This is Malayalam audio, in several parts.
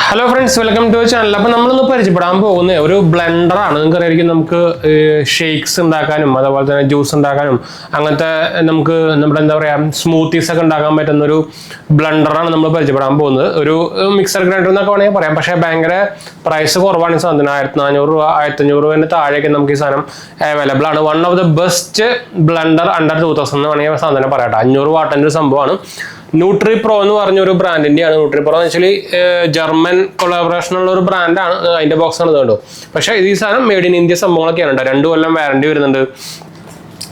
Hello friends, welcome to channel. അപ്പോൾ നമ്മളിന്ന് പരിചയപ്പെടാൻ പോകുന്ന ഒരു ബ്ലെൻഡറാണ്. നിങ്ങൾക്കറിയായിരിക്കും, നമുക്ക് ഷേക്സ് ഉണ്ടാക്കാനും അതുപോലെ തന്നെ ജ്യൂസ് ഉണ്ടാക്കാനും അങ്ങനത്തെ നമുക്ക് നമ്മുടെ എന്താ പറയുക സ്മൂത്തീസ് ഒക്കെ ഉണ്ടാക്കാൻ പറ്റുന്ന ഒരു ബ്ലെൻഡറാണ് നമ്മൾ പരിചയപ്പെടാൻ പോകുന്നത്. ഒരു മിക്സർ ഗ്രൈൻഡർ എന്നൊക്കെ വേണമെങ്കിൽ പറയാം. പക്ഷേ ഭയങ്കര പ്രൈസ് കുറവാണ് ഈ സാധനത്തിന്. 1400 രൂപ 1500 രൂപേൻ്റെ താഴേക്ക് നമുക്ക് ഈ സാധനം അവൈലബിൾ ആണ്. One of the best blender under 2000 എന്ന് വേണമെങ്കിൽ സാധനം പറയാം. 500 വാട്ടിൻ്റെ ഒരു സംഭവമാണ്. ന്യൂട്രി പ്രോ എന്ന് പറഞ്ഞ ഒരു ബ്രാൻഡിന്റെയാണ്. ന്യൂട്രി പ്രോ എന്ന് വെച്ചാൽ ജർമ്മൻ കൊളാബറേഷൻ ഉള്ള ഒരു ബ്രാൻഡാണ്. അതിന്റെ ബോക്സ് ആണ് ഇതുകൊണ്ടോ. പക്ഷേ ഈ സാധനം മെയ്ഡ് ഇൻ ഇന്ത്യ സംഭവങ്ങളൊക്കെയാണ് ഉണ്ട്. 2 കൊല്ലം വാറണ്ടി വരുന്നുണ്ട്.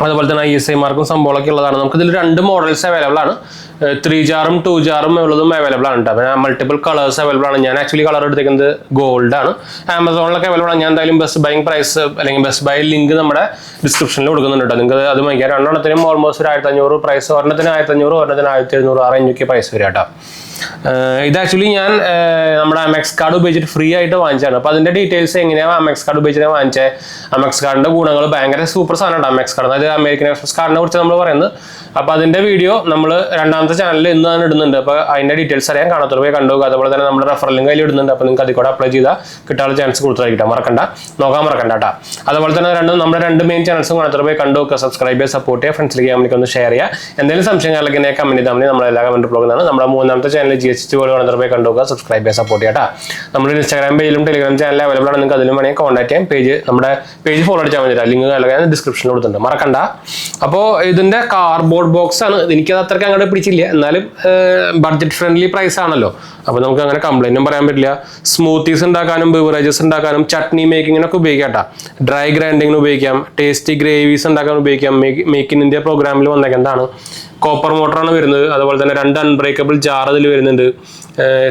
അതുപോലെ തന്നെ ISI മാർക്കും സംഭവങ്ങളൊക്കെ ഉള്ളതാണ്. നമുക്ക് ഇതിൽ 2 മോഡൽസ് അവൈലബിൾ ആണ്. 3 ജാറും 2 ജാറും ഉള്ളതും അവൈലബിൾ ആണ്. പിന്നെ മൾട്ടിപ്പിൾ കളേഴ്സ് അവൈലബിൾ ആണ്. ഞാൻ ആക്ച്വലി കളർ എടുത്തേക്കുന്നത് ഗോൾഡ് ആണ്. ആമസോണിലൊക്കെ അവൈലബിൾ ആണ്. ഞാൻ എന്തായാലും ബെസ്റ്റ് ബൈങ് പ്രൈസ് അല്ലെങ്കിൽ ബെസ്റ്റ് ബൈ ലിങ്ക് നമ്മുടെ ഡിസ്ക്രിപ്ഷനിൽ കൊടുക്കുന്നുണ്ട്. നിങ്ങൾക്ക് അത് വാങ്ങിക്കാം. 2 എണ്ണത്തിനും ഓൾമോസ്റ്റ് ഒരു 1500 പ്രൈസ്. ഒരെണ്ണത്തിന് 1500, ഒരെണ്ണത്തിന് 1700 ആ റേഞ്ചൊക്കെ പ്രൈസ് വരും കേട്ടോ. ഇത് ആക്ച്വലി ഞാൻ നമ്മുടെ അമെക്സ് കാർഡ് ഉപയോഗിച്ചിട്ട് ഫ്രീ ആയിട്ട് വാങ്ങിച്ചാണ്. അപ്പോൾ അതിന്റെ ഡീറ്റെയിൽസ് എങ്ങനെയാണ് അമെക്സ് കാർഡ് ഉപയോഗിച്ചിട്ട് വാങ്ങിച്ചത്, അമെക്സ് കാർഡിന്റെ ഗുണങ്ങൾ, ഭയങ്കര സൂപ്പർ സാധനമാണ് അമെക്സ് കാർഡ്. അതായത് അമേരിക്കൻ എക്സ്പ്രസ് കാർഡിനെ കുറിച്ച് നമ്മൾ പറയുന്നത്. അപ്പോൾ അതിന്റെ വീഡിയോ നമ്മൾ 2ാമത്തെ ചാനലിൽ ഇന്ന് തന്നെ ഇടുന്നുണ്ട്. അപ്പോൾ അതിന്റെ ഡീറ്റെയിൽസ് അറിയാൻ കാണാത്തവർ പോയി കണ്ടുപോകുക. അതുപോലെ തന്നെ നമ്മുടെ റെഫറൽ ലിങ്ക് അതിൽ ഇടുന്നുണ്ട്. അപ്പോൾ നിങ്ങൾക്ക് അതിൽ കൂടെ അപ്ലൈ ചെയ്താൽ കിട്ടാനുള്ള ചാൻസ് കൊടുത്തായിരിക്കും. നോക്കാൻ മറക്കണ്ട കേട്ടോ. അതുപോലെ തന്നെ നമ്മുടെ 2 മെയിൻ ചാനൽസും കാണാത്തവർ പോയി കണ്ടുപോകുക. സബ്സ്ക്രൈബ് ചെയ്യുക, സപ്പോർട്ട് ചെയ്യുക, ഫ്രണ്ട്സിലേക്ക് കമ്പനിക്ക് ഒന്ന് ഷെയർ ചെയ്യുക. എന്തെങ്കിലും സംശയങ്ങളിലേക്ക് എന്നെ കമന്റ് ചെയ്താൽ മതി. നമ്മളെല്ലാ കമന്റ് ബ്ലോഗാണ്. നമ്മുടെ 3ാമത്തെ ചാനൽ GST പോലെ കാണുന്നവർ പോയി കണ്ടുപോകുക. സബ്സ്ക്രൈബ് ചെയ്യുക, സപ്പോർട്ട് ചെയ്യാം. നമ്മുടെ ഇൻസ്റ്റാഗ്രാം പേജിലും ടെലിഗ്രാം ചാനലിൽ അവൈലബിൾ ആണ്. നിങ്ങൾക്ക് അതിലും വേണമെങ്കിൽ കോൺടാക്ട് ചെയ്യാം. നമ്മുടെ പേജ് ഫോളോ അടിച്ചാൽ മതി. ലിങ്ക് അല്ലെങ്കിൽ ഡിസ്ക്രിപ്ഷനിൽ കൊടുത്തിട്ടുണ്ട്, മറക്കണ്ട. അപ്പോൾ ഇതിന്റെ കാർഡ്ബോർഡ് ബോക്സ് ആണ്. എനിക്കത് അത്രയ്ക്ക് അങ്ങോട്ട് പിടിച്ചില്ല. എന്നാലും ബഡ്ജറ്റ് ഫ്രണ്ട്ലി പ്രൈസ് ആണല്ലോ. അപ്പോൾ നമുക്ക് അങ്ങനെ കംപ്ലൈന്റും പറയാൻ പറ്റില്ല. സ്മൂത്തീസ് ഉണ്ടാക്കാനും ബിവറേജസ് ഉണ്ടാക്കാനും ചട്നി മേക്കിങ്ങിനൊക്കെ ഉപയോഗിക്കാം. ഡ്രൈ ഗ്രൈൻഡിങ്ങിന് ഉപയോഗിക്കാം. ടേസ്റ്റി ഗ്രേവീസ് ഉണ്ടാക്കാൻ ഉപയോഗിക്കാം. മേക്ക് ഇൻ ഇന്ത്യ പ്രോഗ്രാമിൽ വന്നേക്കുന്നതാണ്. കോപ്പർ മോട്ടറാണ് വരുന്നത്. അതുപോലെ തന്നെ 2 അൺബ്രേക്കബിൾ ജാർ അതിൽ വരുന്നുണ്ട്.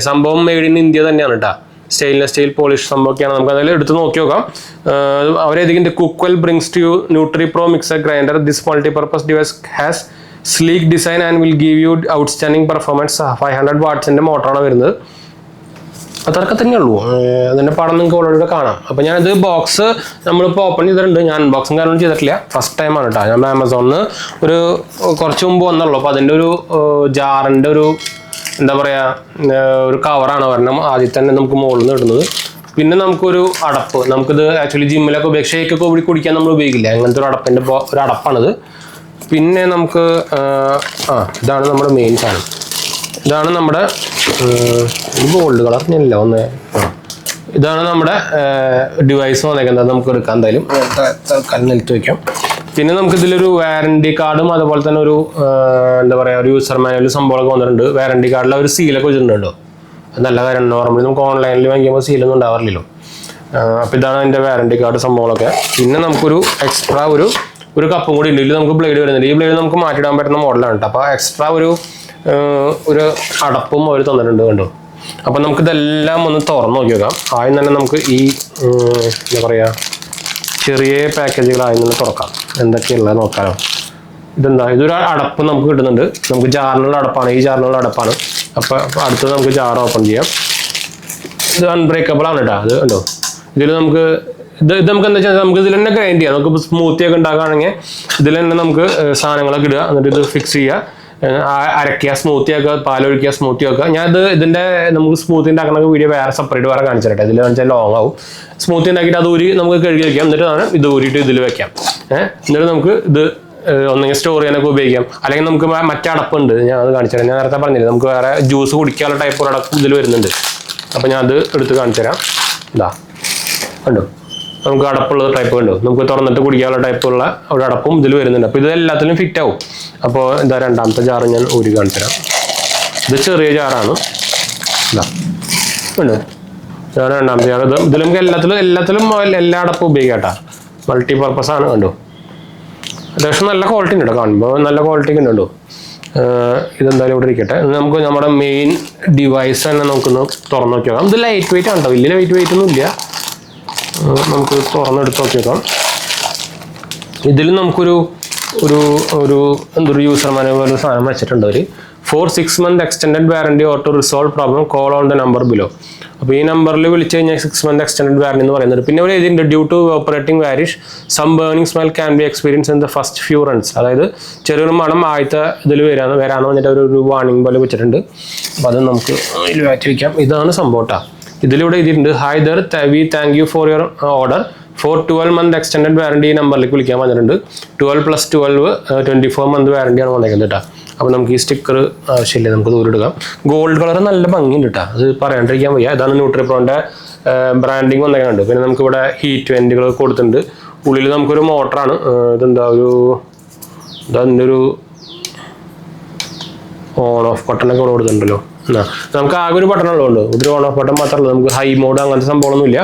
സംഭവം മെയ്ഡ് ഇൻ ഇന്ത്യ തന്നെയാണ് കേട്ടോ. സ്റ്റെയിൻലെസ് സ്റ്റീൽ പോളിഷ് സംഭവമൊക്കെയാണ്. നമുക്ക് അതിൽ എടുത്ത് നോക്കി നോക്കാം. അവരേതിൻ്റെ Cookwell brings to you nutri pro mixer grinder. This multipurpose device has sleek design and will give you outstanding performance. 500 വാട്ട്സിന്റെ മോട്ടറാണ് വരുന്നത്. അതൊക്കെ തന്നെയുള്ളൂ. അതിന്റെ പടം നിങ്ങൾക്ക് ഓൾറെഡി കാണാം. അപ്പോൾ ഞാനിത് ബോക്സ് നമ്മളിപ്പോൾ ഓപ്പൺ ചെയ്തിട്ടുണ്ട്. ഞാൻ അൺബോക്സിങ് കാരണം ചെയ്തിട്ടില്ല. ഫസ്റ്റ് ടൈമാണ് കേട്ടോ. നമ്മൾ ആമസോണിൽ ഒരു കുറച്ച് മുമ്പ് വന്നുള്ളൂ. അപ്പോൾ അതിൻ്റെ ഒരു ജാറിൻ്റെ ഒരു എന്താ പറയുക ഒരു കവറാണ് ഒരെണ്ണം ആദ്യം തന്നെ നമുക്ക് മുകളിൽ നിന്ന് ഇടുന്നത്. പിന്നെ നമുക്കൊരു അടപ്പ്. നമുക്കിത് ആക്ച്വലി ജിമ്മിലൊക്കെ ഷേക്കൊക്കെ കൂടി കുടിക്കാൻ നമ്മൾ ഉപയോഗിക്കില്ല. അങ്ങനത്തെ ഒരു അടപ്പിൻ്റെ ഒരു അടപ്പാണിത്. പിന്നെ നമുക്ക് ഇതാണ് നമ്മുടെ മെയിൻ സാധനം. ഇതാണ് നമ്മുടെ ഗോൾഡ് കളർ ഞാനില്ല ഒന്ന്. ഇതാണ് നമ്മുടെ ഡിവൈസ് വന്നേക്കുന്നത്. നമുക്ക് എടുക്കാം. എന്തായാലും നിലത്ത് വയ്ക്കാം. പിന്നെ നമുക്ക് ഇതിലൊരു വാറണ്ടി കാർഡും അതുപോലെ തന്നെ ഒരു എന്താ പറയുക ഒരു യൂസർ മാനുവൽ സംഭവമൊക്കെ വന്നിട്ടുണ്ട്. വാറണ്ടി കാർഡിൽ ഒരു സീലൊക്കെ വെച്ചിട്ടുണ്ടോ. നല്ല കാര്യം. നോർമലി നമുക്ക് ഓൺലൈനിൽ വാങ്ങിക്കുമ്പോൾ സീലൊന്നും ഉണ്ടാവാറില്ലല്ലോ. അപ്പോൾ ഇതാണ് അതിൻ്റെ വാറണ്ടി കാർഡ് സംഭവങ്ങളൊക്കെ. പിന്നെ നമുക്കൊരു എക്സ്ട്രാ ഒരു കപ്പും കൂടി ഉണ്ട്. ഇതിൽ നമുക്ക് ബ്ലേഡ് വരുന്നുണ്ട്. ഈ ബ്ലേഡ് നമുക്ക് മാറ്റിയിടാൻ പറ്റുന്ന മോഡലാണ് കേട്ടോ. അപ്പോൾ എക്സ്ട്രാ ഒരു അടപ്പും അവർ തന്നിട്ടുണ്ട് കണ്ടോ. അപ്പോൾ നമുക്കിതെല്ലാം ഒന്ന് തുറന്ന് നോക്കി നോക്കാം. ആദ്യം തന്നെ നമുക്ക് ഈ എന്താ പറയുക ചെറിയ പാക്കേജുകൾ ആദ്യം തന്നെ തുറക്കാം. എന്തൊക്കെയുള്ളത് നോക്കാമോ. ഇതൊരു അടപ്പ് നമുക്ക് കിട്ടുന്നുണ്ട്. നമുക്ക് ജാറിനുള്ള അടപ്പാണ്. ഈ ജാറിനുള്ള അടപ്പാണ്. അപ്പോൾ അടുത്തത് നമുക്ക് ജാർ ഓപ്പൺ ചെയ്യാം. ഇത് അൺബ്രേക്കബിൾ ആണ് കേട്ടോ. അത് കണ്ടോ. ഇതിൽ നമുക്ക് നമുക്ക് എന്താ വെച്ചാൽ നമുക്ക് ഇതിൽ തന്നെ ഗ്രൈൻഡ് ചെയ്യാം. നമുക്ക് സ്മൂത്തി ഒക്കെ ഉണ്ടാക്കുകയാണെങ്കിൽ ഇതിൽ തന്നെ നമുക്ക് സാധനങ്ങളൊക്കെ ഇടുക. എന്നിട്ട് ഇത് ഫിക്സ് ചെയ്യുക, അരയ്ക്കുക, സ്മൂത്തി ആക്കുക, പാലൊഴിക്കുക, സ്മൂത്തി ആക്കുക. ഇതിന്റെ നമുക്ക് സ്മൂത്തി ഉണ്ടാക്കുന്ന വീഡിയോ സെപ്പറേറ്റ് വേറെ കാണിച്ചു തരട്ടെ. ഇതിൽ വെച്ചാൽ ലോങ് ആവും. സ്മൂത്തി ഉണ്ടാക്കിയിട്ട് അത് നമുക്ക് കഴുകി വയ്ക്കാം. എന്നിട്ട് ഇത് ഊരിയിട്ട് ഇതിൽ വെക്കാം. എന്നിട്ട് നമുക്ക് ഇത് ഒന്നെങ്കിൽ സ്റ്റോർ ചെയ്യാനൊക്കെ ഉപയോഗിക്കാം. അല്ലെങ്കിൽ നമുക്ക് മറ്റേ അടപ്പുണ്ട്. ഞാൻ അത് കാണിച്ചു തരാം. ഞാൻ നേരത്തെ പറഞ്ഞില്ല, നമുക്ക് വേറെ ജ്യൂസ് കുടിക്കാനുള്ള ടൈപ്പ് ഒരു അടപ്പ് ഇതിൽ വരുന്നുണ്ട്. അപ്പോൾ ഞാൻ അത് എടുത്ത് കാണിച്ചു തരാം. ഇതാ കണ്ടോ. നമുക്ക് അടപ്പുള്ള ടൈപ്പ് കണ്ടോ. നമുക്ക് തുറന്നിട്ട് കുടിക്കാനുള്ള ടൈപ്പുള്ള ഒരു അടപ്പും ഇതിൽ വരുന്നുണ്ട്. അപ്പോൾ ഇത് എല്ലാത്തിലും ഫിറ്റ് ആവും. അപ്പോൾ ഇതാ 2ാമത്തെ ജാറ് ഞാൻ ഊരി കാണിച്ചു തരാം. ഇത് ചെറിയ ജാറാണ്. ഇതാ കണ്ടോ. ഇതാണ് 2ാമത്തെ ജാറ്. ഇതിൽ നമുക്ക് എല്ലാത്തിലും എല്ലാ അടപ്പും ഉപയോഗിക്കാം കേട്ടോ. മൾട്ടി പർപ്പസ് ആണ് കണ്ടോ. അത്യാവശ്യം നല്ല ക്വാളിറ്റി ഉണ്ട് കേട്ടോ. കാണുമ്പോൾ നല്ല ക്വാളിറ്റി ഉണ്ടോ. ഇതെന്തായാലും ഇവിടെ ഇരിക്കട്ടെ. നമുക്ക് നമ്മുടെ മെയിൻ ഡിവൈസ് തന്നെ നമുക്കൊന്ന് തുറന്നു നോക്കി നോക്കാം. ഇത് ലൈറ്റ് വെയിറ്റ് ആണ് കേട്ടോ. വലിയ ലൈറ്റ് വെയിറ്റ് ഒന്നും ഇല്ല. നമുക്ക് തുറന്നെടുത്ത് നോക്കി നോക്കാം. ഇതിൽ നമുക്കൊരു എന്തൊരു യൂസർ മാനുവൽ പോലെ സാധനം വെച്ചിട്ടുണ്ട്. അവർ For 6 month extended warranty or to resolve problem, call on the number below. അപ്പോൾ ഈ നമ്പറിൽ വിളിച്ചു കഴിഞ്ഞാൽ 6 month extended warranty എന്ന് പറയുന്നത്. പിന്നെ ഒരു ഇതിൻ്റെ due to operating varnish some burning smell can be experience in the first few runs. അതായത് ചെറിയൊരു മണം ആദ്യത്തെ ഇതിൽ വരാമെന്ന് പറഞ്ഞിട്ട് ഒരു വാർണിംഗ് പോലെ വെച്ചിട്ടുണ്ട്. അപ്പോൾ അത് നമുക്ക് ഇതിൽ മാറ്റി വയ്ക്കാം. ഇതാണ് സംഭവം കേട്ടോ. ഇതിലൂടെ ഇതിട്ടുണ്ട് hi there we thank you for your order for 12-month extended warranty ഈ നമ്പറിലേക്ക് വിളിക്കാൻ പറഞ്ഞിട്ടുണ്ട്. 12+12 24 month വാറണ്ടിയാണ് വന്നേക്കുന്നത് കേട്ടോ. അപ്പോൾ നമുക്ക് ഈ സ്റ്റിക്കർ ആവശ്യമില്ല, നമുക്ക് ദൂരം എടുക്കാം. ഗോൾഡ് കളർ നല്ല ഭംഗിയുണ്ട് കേട്ടോ, അത് പറയാണ്ടിരിക്കാൻ വയ്യ. ഇതാണ് ന്യൂട്രിപ്രോൻ്റെ ബ്രാൻഡിങ് വന്നേക്കുന്നുണ്ട്. പിന്നെ നമുക്കിവിടെ ഹീറ്റ് വെൻറ്റുകൾ കൊടുത്തിട്ടുണ്ട്. ഉള്ളിൽ നമുക്കൊരു മോട്ടറാണ്. ഇതെന്താ ഇതിൻ്റെ ഒരു ഓൺ ഓഫ് ബട്ടണൊക്കെ ഇവിടെ കൊടുത്തിട്ടുണ്ടല്ലോ. നമുക്ക് ആകെ ഒരു ബട്ടൺ ഉള്ളതുകൊണ്ട് ഒരു ഓൺ ഓഫ് ബട്ടൺ മാത്രമല്ല, നമുക്ക് ഹൈ മോഡ് അങ്ങനത്തെ സംഭവമൊന്നുമില്ല.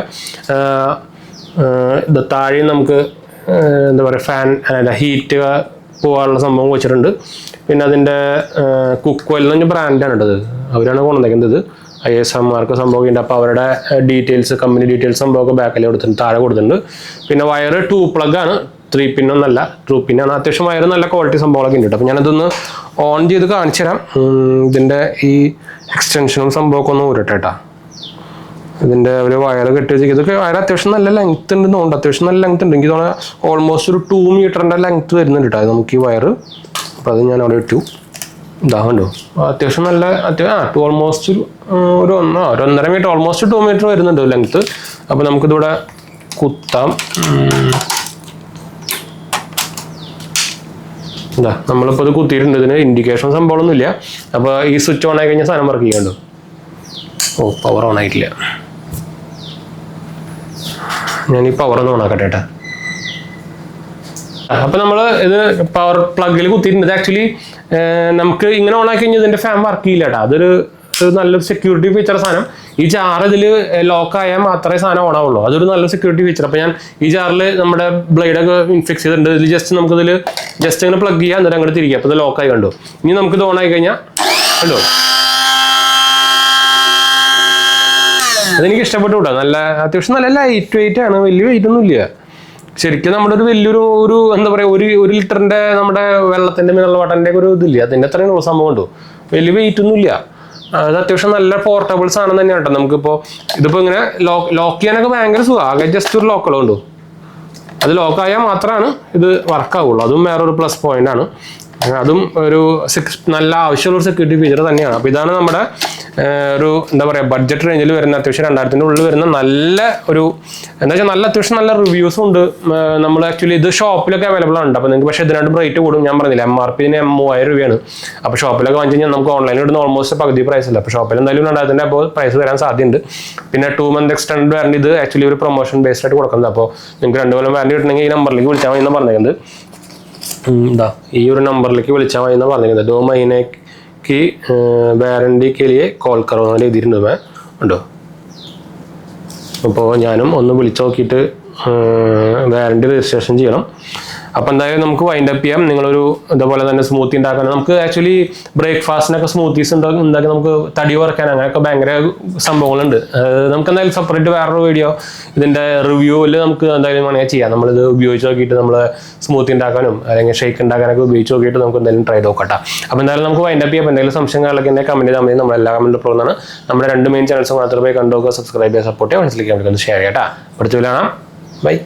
ഇത് താഴെ നമുക്ക് എന്താ പറയുക ഫാൻ അല്ല ഹീറ്റ് പോകാനുള്ള സംഭവം വെച്ചിട്ടുണ്ട്. പിന്നെ അതിൻ്റെ കുക്ക്വെൽ എന്ന് പറഞ്ഞ ബ്രാൻഡാണ് കേട്ടത്, അവരാണ് കൊണ്ടുവന്നേക്കുന്നത്. ISMമാർക്ക് സംഭവം ഉണ്ട്. അപ്പോൾ അവരുടെ ഡീറ്റെയിൽസ് കമ്പനി ഡീറ്റെയിൽസ് സംഭവമൊക്കെ ബാക്കിൽ കൊടുത്തിട്ടുണ്ട്, താഴെ കൊടുത്തിട്ടുണ്ട്. പിന്നെ വയർ 2 plug ആണ്, 3 pin ഒന്നല്ല, 2 pin ആണ്. അത്യാവശ്യം വയർ നല്ല ക്വാളിറ്റി സംഭവങ്ങളൊക്കെ ഉണ്ട്. അപ്പോൾ ഞാനതൊന്ന് ഓൺ ചെയ്ത് കാണിച്ചു തരാം. ഇതിൻ്റെ ഈ എക്സ്റ്റൻഷനും സംഭവമൊക്കെ ഒന്ന് ഊരട്ടെ. ഇതിൻ്റെ ഒരു വയർ കെട്ടി വെച്ചിട്ട് ഇതൊക്കെ വയർ അത്യാവശ്യം നല്ല ലെങ്ത് ഉണ്ട് തോന്നുന്നുണ്ട്. അത്യാവശ്യം നല്ല ലെങ്ത് ഉണ്ട്. എനിക്ക് തോന്നുന്നത് ഓൾമോസ്റ്റ് ഒരു 2 മീറ്ററിൻ്റെ ലെങ്ത് വരുന്നുണ്ട് കേട്ടോ നമുക്ക് ഈ വയർ. അപ്പോൾ അത് ഞാൻ അവിടെ ഇട്ടു. ഇതാകണ്ടോ അത്യാവശ്യം നല്ല ഓൾമോസ്റ്റ് ഒരു 1.5 മീറ്റർ ഓൾമോസ്റ്റ് 2 മീറ്റർ വരുന്നുണ്ട് ലെങ്ത്. അപ്പോൾ നമുക്കിതിവിടെ കുത്താം. എന്താ നമ്മളിപ്പോൾ ഇത് കുത്തിയിട്ടുണ്ട്. ഇതിന് ഇൻഡിക്കേഷൻ സംഭവമൊന്നുമില്ല. അപ്പോൾ ഈ സ്വിച്ച് ഓൺ ആയി കഴിഞ്ഞാൽ സാധനം വർക്ക് ചെയ്യാണ്ടോ. പവർ ഓൺ ആയിട്ടില്ല. ഞാൻ ഈ പവർ ഒന്ന് ഓൺ ആക്കട്ടെ കേട്ടോ. അപ്പോൾ നമ്മൾ ഇത് പവർ പ്ലഗിൽ കുത്തിയിട്ടുണ്ട്. ആക്ച്വലി നമുക്ക് ഇങ്ങനെ ഓൺ ആക്കി കഴിഞ്ഞാൽ ഇതിൻ്റെ ഫാൻ വർക്ക് ചെയ്യില്ല കേട്ടോ. അതൊരു നല്ലൊരു സെക്യൂരിറ്റി ഫീച്ചർ സാധനം. ഈ ജാർ ഇതിൽ ലോക്ക് ആയാൽ മാത്രമേ സാധനം ഓൺ ആവുള്ളൂ. അതൊരു നല്ല സെക്യൂരിറ്റി ഫീച്ചർ. അപ്പോൾ ഞാൻ ഈ ജാറിൽ നമ്മുടെ ബ്ലേഡൊക്കെ ഫിക്സ് ചെയ്തിട്ടുണ്ട്. ഇതിൽ നമുക്കിതിൽ ജസ്റ്റ് ഇങ്ങനെ പ്ലഗ് ചെയ്യാം, എന്നിട്ട് അങ്ങോട്ട് തിരിക്കുക. അപ്പോൾ ഇത് ലോക്കായി കണ്ടു. ഇനി നമുക്കിത് ഓൺ ആയി കഴിഞ്ഞാൽ കണ്ടോ, അതെനിക്ക് ഇഷ്ടപ്പെട്ടു കേട്ടോ. നല്ല അത്യാവശ്യം നല്ല ലൈറ്റ് വെയിറ്റ് ആണ്, വലിയ വെയിറ്റ് ഒന്നും ഇല്ല. ശരിക്കും നമ്മുടെ ഒരു വലിയൊരു എന്താ പറയുക ഒരു ലിറ്ററിൻ്റെ നമ്മുടെ വെള്ളത്തിൻ്റെ മിനറൽ വാട്ടറിൻ്റെ ഒരു ഇതില്ല, അതിൻ്റെ അത്രയും ഉള്ള സംഭവം ഉണ്ടോ. വലിയ വെയിറ്റ് ഒന്നും ഇല്ല. അത് അത്യാവശ്യം നല്ല പോർട്ടബിൾ സാധനം തന്നെയാണ് കേട്ടോ. നമുക്കിപ്പോൾ ഇതിപ്പോൾ ഇങ്ങനെ ലോക്ക് ചെയ്യാനൊക്കെ ഭയങ്കര സുഖം. ആകെ ജസ്റ്റ് ഒരു ലോക്കുകളുണ്ടോ, അത് ലോക്കായാൽ മാത്രമാണ് ഇത് വർക്കാവുള്ളൂ. അതും വേറൊരു പ്ലസ് പോയിന്റ് ആണ്. അതും ഒരു നല്ല ആവശ്യമുള്ള സെക്യൂരിറ്റി ഫീച്ചർ തന്നെയാണ്. അപ്പോൾ ഇതാണ് നമ്മുടെ ഒരു എന്താ പറയുക ബഡ്ജറ്റ് റേഞ്ചിൽ വരുന്ന അത്യാവശ്യം 2000-ന്റെ ഉള്ളിൽ വരുന്ന നല്ല ഒരു എന്താ വെച്ചാൽ നല്ല അത്യാവശ്യം നല്ല റിവ്യൂസും ഉണ്ട്. നമ്മൾ ആക്ച്വലി ഇത് ഷോപ്പിലൊക്കെ അവൈലബിൾ ആണ്. അപ്പോൾ നിങ്ങൾക്ക് പക്ഷേ ഇതിനായിട്ട് റേറ്റ് കൂടും. ഞാൻ പറഞ്ഞില്ല MRP 3000 രൂപയാണ്. അപ്പോൾ ഷോപ്പിലൊക്കെ വാങ്ങിച്ചു കഴിഞ്ഞാൽ നമുക്ക് ഓൺലൈനിൽ ഇടുന്ന ഓൾമോസ്റ്റ് പകുതി പ്രൈസ് ഇല്ല. അപ്പോൾ ഷോപ്പിൽ എന്തായാലും 2000-ന്റെ അപ്പോൾ പ്രൈസ് വരാൻ സാധ്യതയുണ്ട്. പിന്നെ 2 month എക്സ്റ്റൻഡ് വാറണ്ടി ഇത് ആക്ച്വലി ഒരു പ്രൊമോഷൻ ബേസ്ഡ് ആയിട്ട് കൊടുക്കുന്നത്. അപ്പോൾ നിങ്ങൾക്ക് 2 കൊല്ലം വാറണ്ടി കിട്ടണമെങ്കിൽ ഈ നമ്പറിലേക്ക് വിളിച്ചാൽ മതി എന്ന് പറഞ്ഞിരിക്കുന്നത്. ഈ ഒരു നമ്പറിലേക്ക് വിളിച്ചാൽ മതി എന്ന് പറഞ്ഞിരിക്കുന്നത്. 2 മहीने വാറണ്ടി കെലിയെ കോൾ കറോ എന്ന് എഴുതിയിട്ടുണ്ട് ഉണ്ടോ. അപ്പോൾ ഞാനും ഒന്ന് വിളിച്ചു നോക്കിയിട്ട് വാറണ്ടി രജിസ്ട്രേഷൻ ചെയ്യണം. അപ്പോൾ എന്തായാലും നമുക്ക് വൈൻഡ് അപ്പ് ചെയ്യാം. നിങ്ങളൊരു ഇതേപോലെ തന്നെ സ്മൂത്തി ഉണ്ടാക്കാൻ നമുക്ക് ആക്ച്വലി ബ്രേക്ക്ഫാസ്റ്റിനൊക്കെ സ്മൂത്തീസ് ഉണ്ടാക്കി നമുക്ക് തടി കുറയ്ക്കാൻ അങ്ങനെയൊക്കെ ഭയങ്കര സംഭവങ്ങളുണ്ട്. നമുക്ക് എന്തായാലും സെപ്പറേറ്റ് വേറൊരു വീഡിയോ ഇതിൻ്റെ റിവ്യൂവിൽ നമുക്ക് എന്തായാലും വേണമെങ്കിൽ ചെയ്യാം. നമ്മളിത് ഉപയോഗിച്ച് നോക്കിയിട്ട് നമ്മൾ സ്മൂത്തി ഉണ്ടാക്കാനും അല്ലെങ്കിൽ ഷേക്ക് ഉണ്ടാക്കാനൊക്കെ ഉപയോഗിച്ച് നോക്കിയിട്ട് നമുക്ക് എന്തായാലും ട്രൈ നോക്കട്ടെ. അപ്പോൾ എന്തായാലും നമുക്ക് വൈൻഡ് അപ്പ് ചെയ്യാം. എന്തെങ്കിലും സംശയങ്ങളൊക്കെ എന്നെ കമൻറ്റ് ചെയ്താൽ മതി. നമ്മളെല്ലാ കമൻറ്റ് പ്രോന്നാണ്. നമ്മുടെ 2 മെയിൻ ചാനൽസ് മാത്രമേ കണ്ടുപോകുക, സബ്സ്ക്രൈബ് ചെയ്യുക, സപ്പോർട്ട് ചെയ്യുക, മനസ്സിലേക്ക് ഷെയർ ചെയ്യാം കേട്ടോ. അടുത്ത കാണാം. ബൈ.